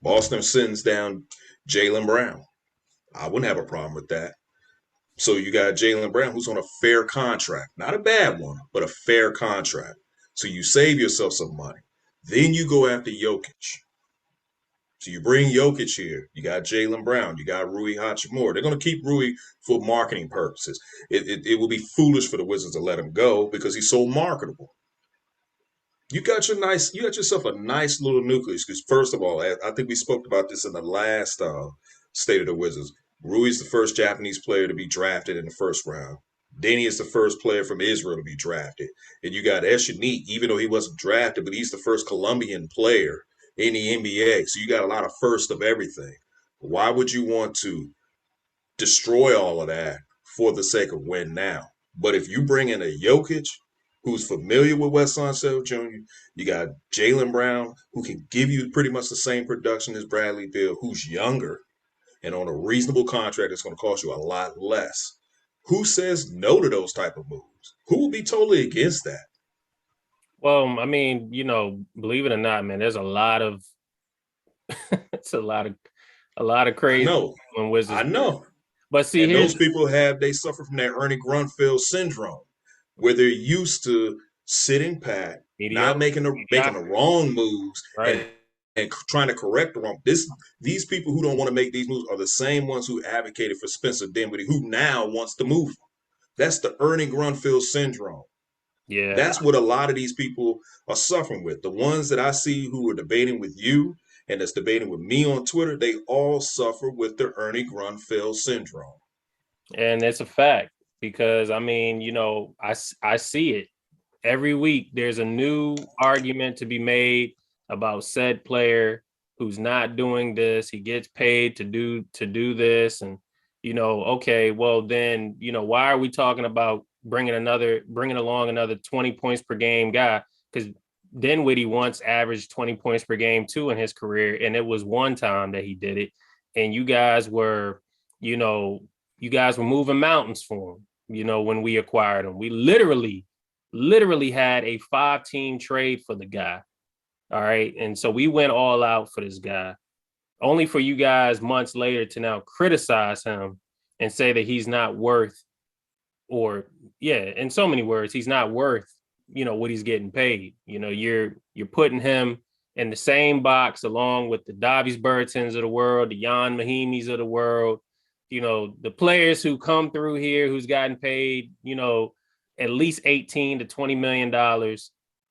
Boston sends down Jaylen Brown. I wouldn't have a problem with that. So you got Jaylen Brown, who's on a fair contract, not a bad one, but a fair contract. So you save yourself some money. Then you go after Jokic. So you bring Jokic here. You got Jaylen Brown. You got Rui Hachimura. They're going to keep Rui for marketing purposes. It will be foolish for the Wizards to let him go because he's so marketable. You got yourself a nice little nucleus. Because first of all, I think we spoke about this in the last State of the Wizards. Rui's the first Japanese player to be drafted in the first round. Danny is the first player from Israel to be drafted. And you got Eshanik, even though he wasn't drafted, but he's the first Colombian player in the NBA. So you got a lot of first of everything. Why would you want to destroy all of that for the sake of win now? But if you bring in a Jokic who's familiar with Wes Unseld Jr., you got Jaylen Brown who can give you pretty much the same production as Bradley Beal, who's younger and on a reasonable contract that's going to cost you a lot less. Who says no to those type of moves? Who will be totally against that? Well, I mean, believe it or not, man, there's a lot of it's a lot of I crazy know. when I Wizards. know. But see, And those here's people they suffer from that Ernie Grunfeld syndrome, where they're used to sitting pat, not mediocre, making the mediocrity, wrong moves, right? and trying to correct the wrong. These people who don't want to make these moves are the same ones who advocated for Spencer Dinwiddie, who now wants to move. That's the Ernie Grunfeld syndrome. Yeah, That's what a lot of these people are suffering with. The ones that I see who are debating with you and that's debating with me on Twitter, they all suffer with the Ernie Grunfeld syndrome. and it's a fact because I mean, I see it every week. There's a new argument to be made about said player who's not doing this. He gets paid to do this, and okay, well then, why are we talking about bringing along another 20 points per game guy? Because Dinwiddie once averaged 20 points per game too in his career, and it was one time that he did it, and you know, you guys were moving mountains for him. When we acquired him, we literally had a 5-team trade for the guy. All right. And so we went all out for this guy, only for you guys months later to now criticize him and say that he's not worth, or yeah, in so many words, he's not worth, what he's getting paid. You're putting him in the same box along with the Davis Bertans of the world, the Jan Mahimis of the world, the players who come through here who's gotten paid, at least 18 to $20 million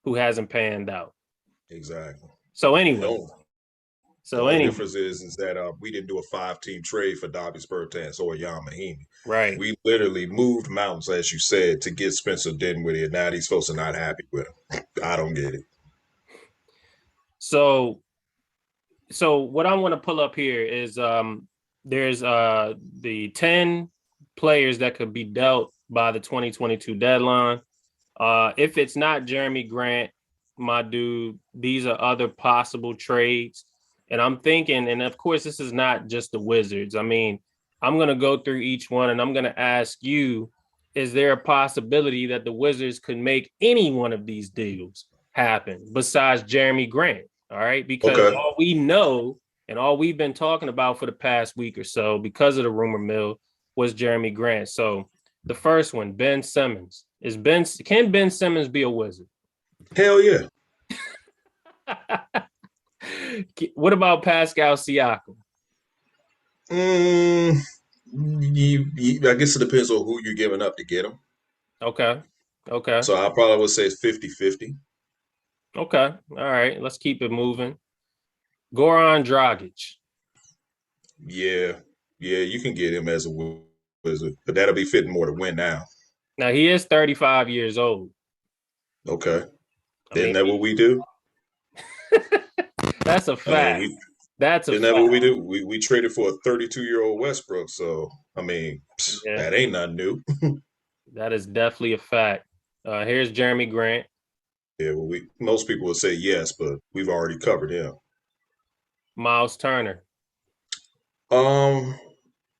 who hasn't panned out. Exactly. So The anyway, only, the so only anyway, difference is that we didn't do a 5-team trade for Davis Bertans or Jan Mahimi. right. We literally moved mountains, as you said, to get Spencer Dinwiddie, and now these folks are not happy with him. I don't get it. So what I want to pull up here is there's the 10 players that could be dealt by the 2022 deadline. If it's not Jeremy Grant, my dude, these are other possible trades. And I'm thinking, and of course, this is not just the Wizards. I mean, I'm going to go through each one and I'm going to ask you, is there a possibility that the Wizards could make any one of these deals happen besides Jeremy Grant? All right. Because Okay. all we know and all we've been talking about for the past week or so, because of the rumor mill, was Jeremy Grant. So the first one, Ben Simmons. Can Ben Simmons be a Wizard? Hell yeah. What about Pascal Siakam? Mm, I guess it depends on who you're giving up to get them. Okay. Okay. So I probably would say it's 50-50. Okay. All right. Let's keep it moving. Goran Dragic. Yeah, yeah, you can get him as a wizard, but that'll be fitting more to win now. Now he is 35 years old. Okay, I isn't mean, that what we do? that's a I mean, fact. That's a isn't that what fact. we do? We traded for a 32-year-old Westbrook, so I mean, Yeah, that ain't nothing new. that is definitely a fact. Here's Jeremy Grant, Yeah, well, we most people would say yes, but we've already covered him. Miles Turner. Um,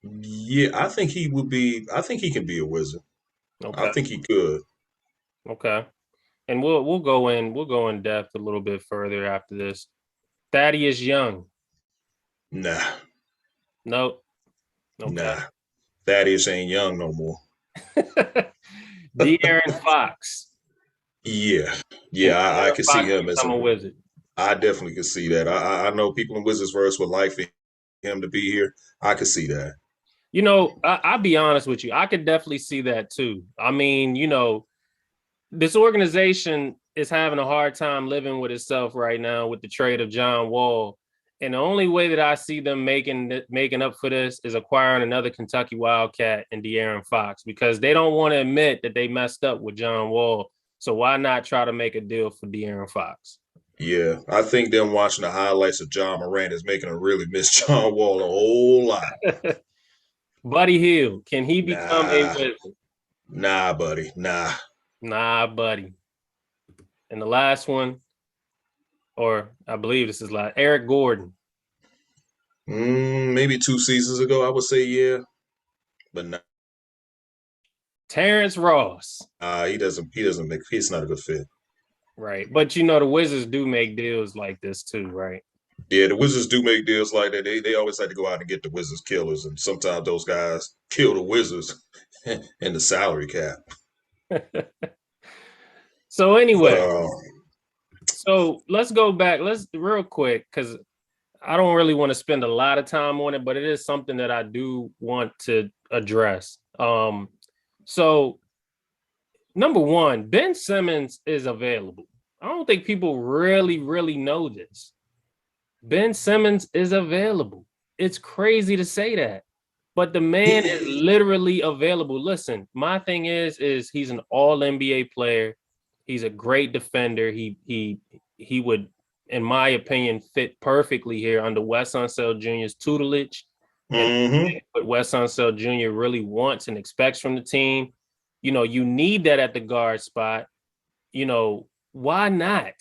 yeah, I think he would be. I think he can be a wizard. I Okay, think he could. okay. And we'll go in depth a little bit further after this. Thaddeus Young. Nah, Nope. Okay. nah. Thaddeus ain't young no more. De'Aaron Fox. Yeah, Can yeah, I De'Aaron can see Fox him as become a. a wizard? I definitely could see that. I know people in Wizardsverse would like for him to be here. I could see that. I'll be honest with you. I could definitely see that too. I mean, this organization is having a hard time living with itself right now with the trade of John Wall. And the only way that I see them making up for this is acquiring another Kentucky Wildcat and De'Aaron Fox because they don't want to admit that they messed up with John Wall. So why not try to make a deal for De'Aaron Fox? Yeah, I think them watching the highlights of John Morant is making them really miss John Wall a whole lot. Buddy Hield, can he become a Nah, wizard? nah, buddy, nah. Nah, buddy. And the last one, or I believe this is last, Eric Gordon. Maybe 2 seasons ago, I would say yeah, but nah, Terrence Ross. he doesn't. He doesn't make. He's not a good fit. Right. But the Wizards do make deals like this too, right? Yeah, the Wizards do make deals like that. They always like to go out and get the Wizards killers, and sometimes those guys kill the Wizards in the salary cap. So But anyway, so let's go back. Let's real quick because I don't really want to spend a lot of time on it, but it is something that I do want to address. So number one, Ben Simmons is available. I don't think people really, really know this. Ben Simmons is available. It's crazy to say that, but the man is literally available. Listen, my thing is he's an all NBA player. He's a great defender. He would, in my opinion, fit perfectly here under Wes Unseld Jr.'s tutelage and mm-hmm. what Wes Unseld Jr. really wants and expects from the team. You need that at the guard spot. Why not?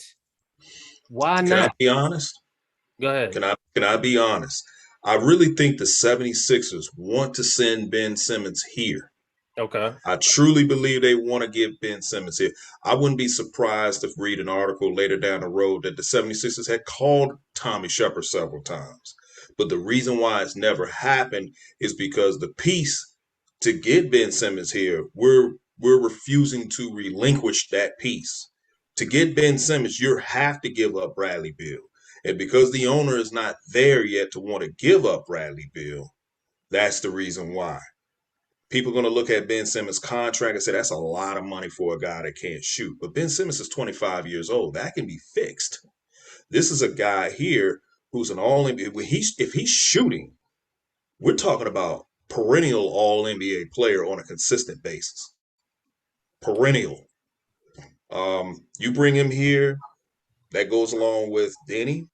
Why Can I not? be honest? Go ahead. Can I be honest? I really think the 76ers want to send Ben Simmons here. Okay. I truly believe they want to get Ben Simmons here. I wouldn't be surprised to read an article later down the road that the 76ers had called Tommy Shepard several times. But the reason why it's never happened is because the piece to get Ben Simmons here, we're refusing to relinquish that piece. To get Ben Simmons, you have to give up Bradley Beal. And because the owner is not there yet to want to give up Bradley Beal, that's the reason why. People are going to look at Ben Simmons' contract and say that's a lot of money for a guy that can't shoot. But Ben Simmons is 25 years old. That can be fixed. This is a guy here who's an all NBA. If he's shooting, we're talking about perennial all NBA player on a consistent basis. Perennial. You bring him here, that goes along with Denny,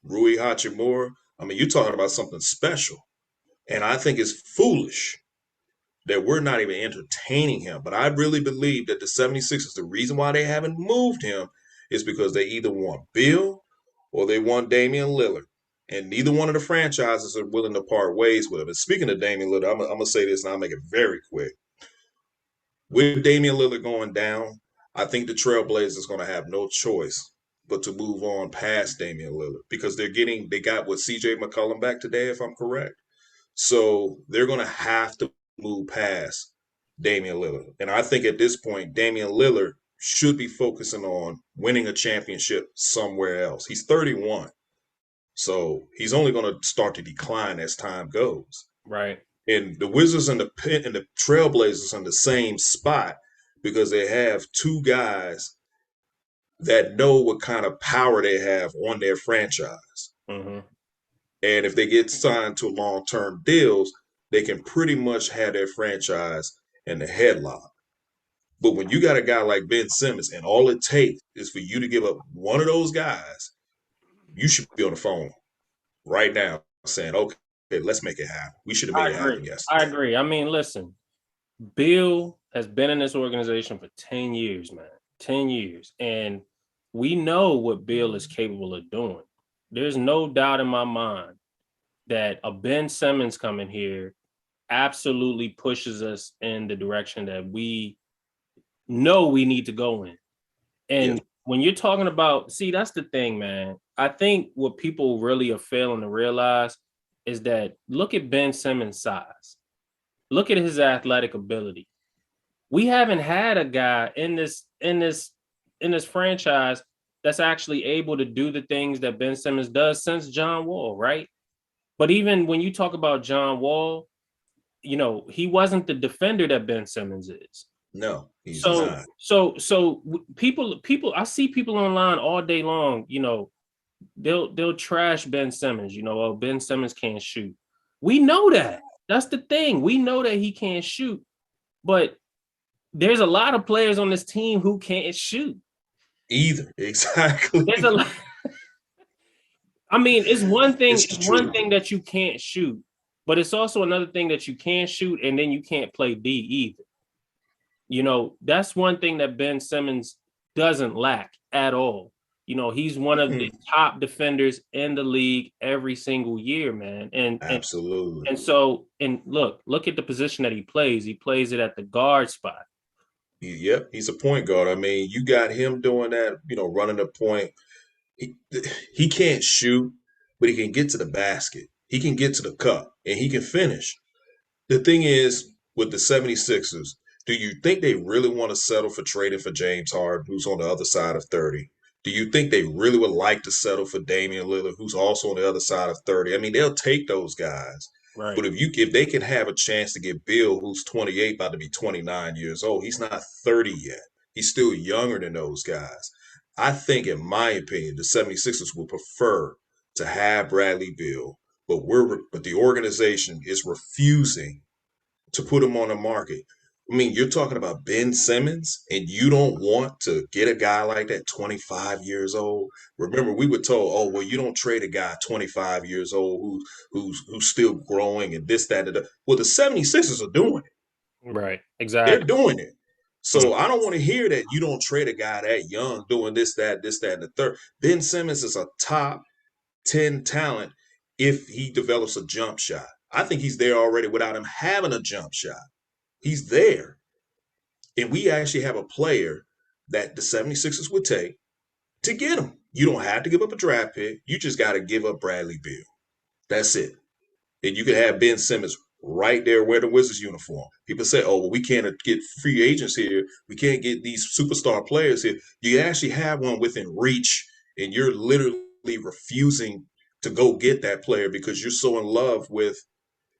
Rui Hachimura. I mean, you're talking about something special. And I think it's foolish that we're not even entertaining him. But I really believe that the 76ers, the reason why they haven't moved him is because they either want Bill or they want Damian Lillard. And neither one of the franchises are willing to part ways with him. And speaking of Damian Lillard, I'm going to say this and I'll make it very quick. With Damian Lillard going down, I think the Trailblazers going to have no choice but to move on past Damian Lillard because they got what CJ McCollum back today, if I'm correct. So they're going to have to move past Damian Lillard. And I think at this point, Damian Lillard should be focusing on winning a championship somewhere else. He's 31. So he's only going to start to decline as time goes. Right. And the Wizards and the Trailblazers in the same spot because they have two guys that know what kind of power they have on their franchise. Mm-hmm. And if they get signed to long-term deals, they can pretty much have their franchise in the headlock. But when you got a guy like Ben Simmons and all it takes is for you to give up one of those guys, you should be on the phone right now saying, okay, let's make it happen. We should have I made it agree. happen I yesterday. agree. I mean, listen, Bill has been in this organization for 10 years, man. 10 years. And we know what Bill is capable of doing. There's no doubt in my mind that a Ben Simmons coming here absolutely pushes us in the direction that we know we need to go in. Yes. And when you're talking about, see, that's the thing, man. I think what people really are failing to realize is that look at Ben Simmons' size. Look at his athletic ability. We haven't had a guy in this franchise that's actually able to do the things that Ben Simmons does since John Wall, right? But even when you talk about John Wall, he wasn't the defender that Ben Simmons is. No, he's So, not. people, I see people online all day long. They'll trash Ben Simmons. Oh, Ben Simmons can't shoot. We know that. That's the thing. We know that he can't shoot, but there's a lot of players on this team who can't shoot. Either. There's a Exactly. lot. I mean, it's one thing. It's It's one true. thing that you can't shoot, but it's also another thing that you can't shoot, and then you can't play D either. That's one thing that Ben Simmons doesn't lack at all. He's one of the Mm, top defenders in the league every single year, man. And and absolutely. and so and look at the position that he plays. He plays it at the guard spot. Yep, he's a point guard. I mean, you got him doing that, running the point. He, he can't shoot, but he can get to the basket. He can get to the cup, and he can finish. The thing is, with the 76ers, do you think they really want to settle for trading for James Harden, who's on the other side of 30? Do you think they really would like to settle for Damian Lillard, who's also on the other side of 30? I mean, they'll take those guys. Right. But if they can have a chance to get Bill, who's 28, about to be 29 years old, he's not 30 yet. He's still younger than those guys. I think, in my opinion, the 76ers would prefer to have Bradley Bill, but the organization is refusing to put him on the market. I mean, you're talking about Ben Simmons, and you don't want to get a guy like that, 25 years old. Remember, we were told, oh, well, you don't trade a guy 25 years old who's still growing and this, that, and that. Well, the 76ers are doing it. Right. They're Exactly. doing it. Mm. So I don't want to hear that you don't trade a guy that young doing this, that, and the third. Ben Simmons is a top 10 talent if he develops a jump shot. I think he's there already without him having a jump shot. He's there. And we actually have a player that the 76ers would take to get him. You don't have to give up a draft pick. You just got to give up Bradley Beal. That's it. And you could have Ben Simmons right there wear the Wizards uniform. People say, oh, well, we can't get free agents here. We can't get these superstar players here. You actually have one within reach, and you're literally refusing to go get that player because you're so in love with,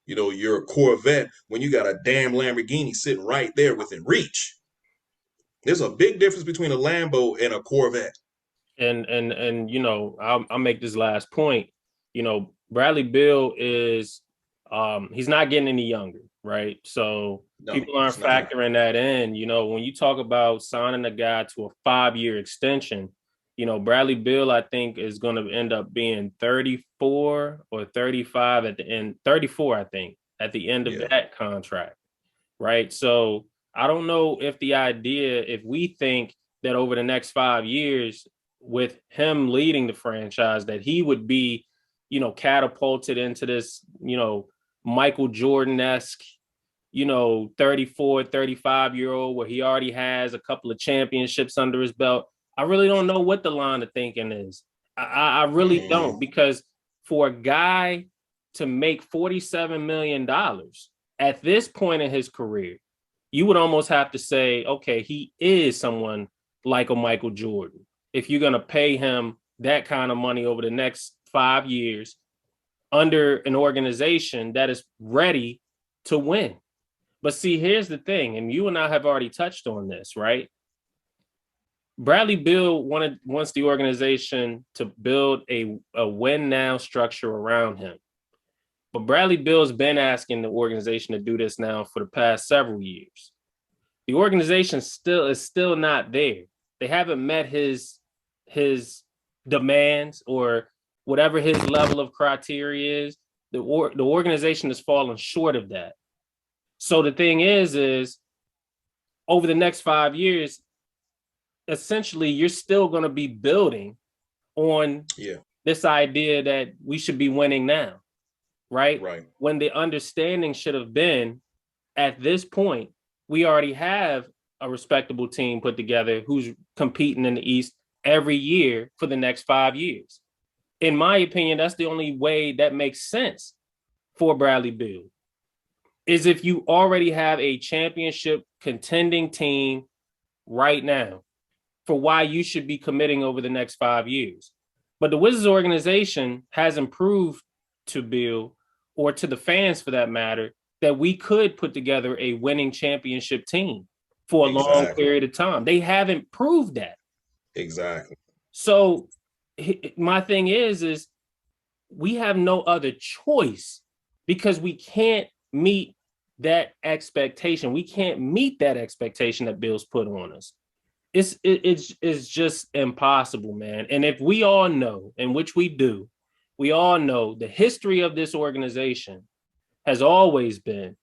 your Corvette when you got a damn Lamborghini sitting right there within reach. There's a big difference between a Lambo and a Corvette. And I'll make this last point. Bradley Bill is he's not getting any younger, right? So No, people aren't it's not. factoring that in. When you talk about signing a guy to a 5-year extension, Bradley Bill, I think, is going to end up being 34 or 35 at the end, 34, I think, at the end of Yeah. that contract, right? So I don't know if we think that over the next 5 years, with him leading the franchise, that he would be, catapulted into this, Michael Jordan-esque, 34, 35-year-old where he already has a couple of championships under his belt. I really don't know what the line of thinking is. I really Mm, don't, because for a guy to make $47 million at this point in his career, you would almost have to say, okay, he is someone like a Michael Jordan. If you're going to pay him that kind of money over the next 5 years under an organization that is ready to win. But see, here's the thing, and you and I have already touched on this, right? Bradley Beal wants the organization to build a win now structure around him. But Bradley Beal's been asking the organization to do this now for the past several years. The organization is still not there. They haven't met his demands or whatever his level of criteria is. The organization has fallen short of that. So the thing is over the next 5 years, essentially you're still going to be building on this idea that we should be winning now, right? Right. When the understanding should have been, at this point, we already have a respectable team put together who's competing in the East every year for the next 5 years. In my opinion, that's the only way that makes sense for Bradley Beal, is if you already have a championship contending team right now for why you should be committing over the next 5 years. But the Wizards organization hasn't proved to Beal, or to the fans for that matter, that we could put together a winning championship team for a long period of time. They haven't proved that. Exactly. So my thing is we have no other choice because we can't meet that expectation. We can't meet that expectation that Bill's put on us. It's just impossible, man. And if we all know, and which we do, we all know the history of this organization has always been,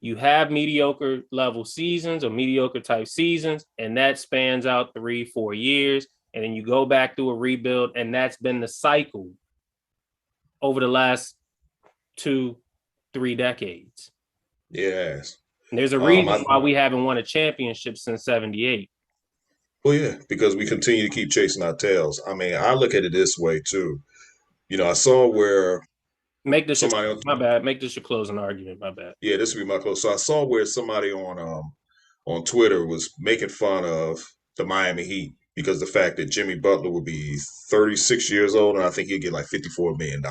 you have mediocre level seasons or mediocre type seasons, and that spans out 3-4 years. And then you go back through a rebuild, and that's been the cycle over the last 2-3 decades. Yes. And there's a reason why we haven't won a championship since '78. Well, yeah, because we continue to keep chasing our tails. I mean, I look at it this way too. You know, I saw where Make this somebody your, my bad. Make this your closing argument. My bad. Yeah, this would be my close. So I saw where somebody on Twitter was making fun of the Miami Heat because the fact that Jimmy Butler would be 36 years old and I think he'd get like $54 million.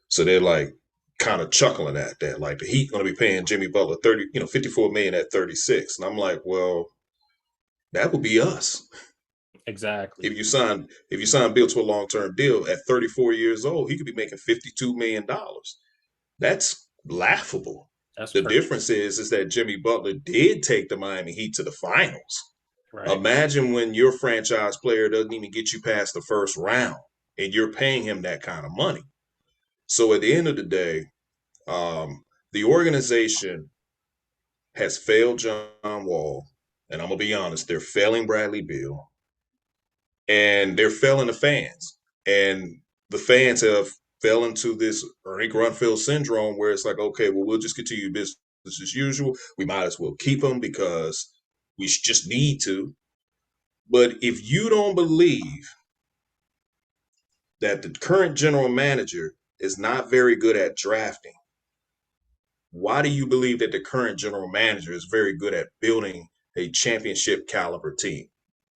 So they're like kind of chuckling at that, like the Heat going to be paying Jimmy Butler 54 million at 36, and I'm like, well, that would be us. Exactly. If you sign Bill to a long term deal at 34 years old, he could be making $52 million. That's laughable. That's The crazy. difference is that Jimmy Butler did take the Miami Heat to the finals. Right. Imagine when your franchise player doesn't even get you past the first round and you're paying him that kind of money. So at the end of the day, the organization has failed John Wall, and I'm gonna be honest, they're failing Bradley Beal, and they're failing the fans. And the fans have fell into this Ernie Grunfeld syndrome where it's like, okay, well, we'll just continue business as usual. We might as well keep them because we just need to. But if you don't believe that the current general manager is not very good at drafting, why do you believe that the current general manager is very good at building a championship caliber team?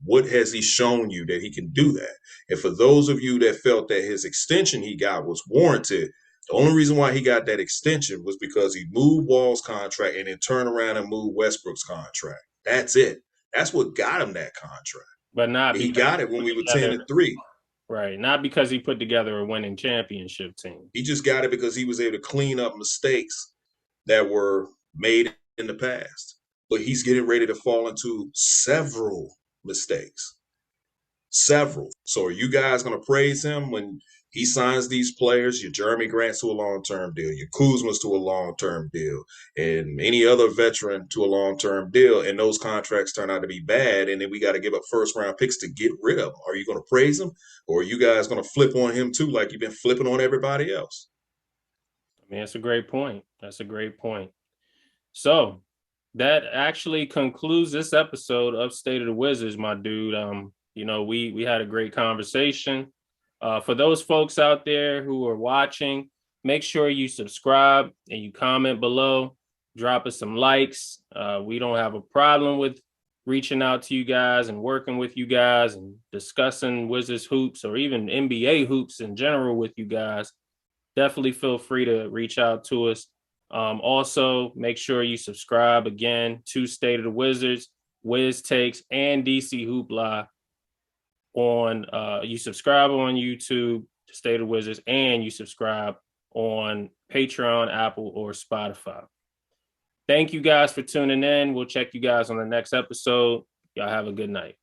What has he shown you that he can do that? And for those of you that felt that his extension he got was warranted, the only reason why he got that extension was because he moved Wall's contract and then turned around and moved Westbrook's contract. That's it. That's what got him that contract. But not And he because got it when we were 10-3. Right. Not because he put together a winning championship team. He just got it because he was able to clean up mistakes that were made in the past. But he's getting ready to fall into several mistakes. Several. So are you guys going to praise him when he signs these players, your Jeremy Grant to a long-term deal, your Kuzma's to a long-term deal, and any other veteran to a long-term deal, and those contracts turn out to be bad, and then we got to give up first-round picks to get rid of them? Are you going to praise him, or are you guys going to flip on him too like you've been flipping on everybody else? I mean, that's a great point. That's a great point. So that actually concludes this episode of State of the Wizards, my dude. We had a great conversation. For those folks out there who are watching, make sure you subscribe and you comment below. Drop us some likes. We don't have a problem with reaching out to you guys and working with you guys and discussing Wizards hoops or even NBA hoops in general with you guys. Definitely feel free to reach out to us. Also, make sure you subscribe again to State of the Wizards. Wiz Takes, and DC Hoopla on you subscribe on YouTube to State of Wizards, and you subscribe on Patreon, Apple, or Spotify. Thank you guys for tuning in. We'll check you guys on the next episode. Y'all have a good night.